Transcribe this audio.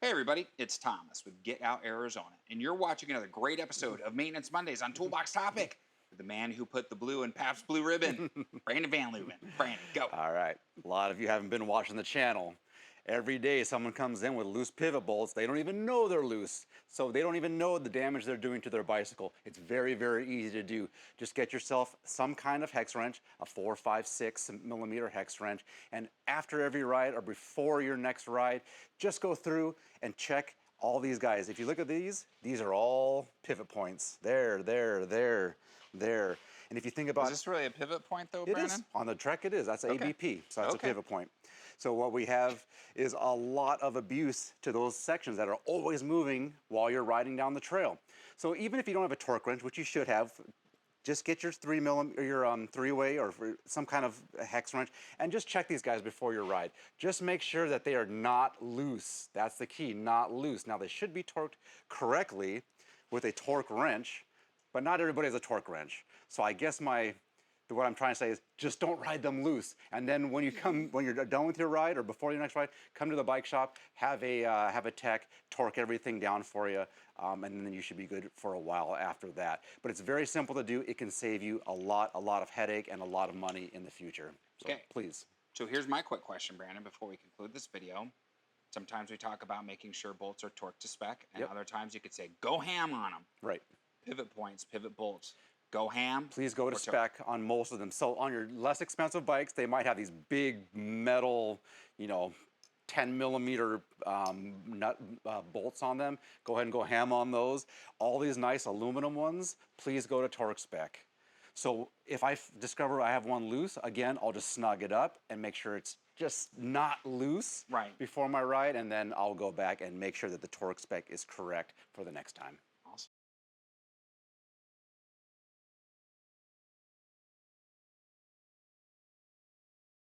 Hey everybody, it's Thomas with Get Out Arizona, and you're watching another great episode of Maintenance Mondays on Toolbox Topic with the man who put the blue in Pabst Blue Ribbon, Brandon Van Leeuwen. Brandon, go. All right. A lot of you haven't been watching the channel. Every day someone comes in with loose pivot bolts. They don't even know they're loose. So they don't even know the damage they're doing to their bicycle. It's very, very easy to do. Just get yourself some kind of hex wrench, a 4, 5, 6 millimeter hex wrench. And after every ride or before your next ride, just go through and check all these guys. If you look at these are all pivot points. There. And if you think about Is this really a pivot point though, it Brandon? is. On the Trek it is. That's Okay. ABP, so that's Okay. a pivot point. So what we have is a lot of abuse to those sections that are always moving while you're riding down the trail. So even if you don't have a torque wrench, which you should have, just get your 3-way or some kind of hex wrench and just check these guys before your ride. Just make sure that they are not loose. That's the key, not loose. Now they should be torqued correctly with a torque wrench, but not everybody has a torque wrench. So I guess what I'm trying to say is just don't ride them loose. And then when you're done with your ride or before your next ride, come to the bike shop, have a tech torque everything down for you, and then you should be good for a while after that. But it's very simple to do. It can save you a lot of headache and a lot of money in the future. So Okay. please. So here's my quick question, Brandon, before we conclude this video. Sometimes we talk about making sure bolts are torqued to spec, and Yep. other times you could say, go ham on them. Right. Pivot points, pivot bolts, go ham. Please go to or torque. spec on most of them. So on your less expensive bikes, they might have these big metal, 10 millimeter nut bolts on them. Go ahead and go ham on those. All these nice aluminum ones, please go to Torx spec. So if I discover I have one loose, again, I'll just snug it up and make sure it's just not loose Right. before my ride, and then I'll go back and make sure that the Torx spec is correct for the next time.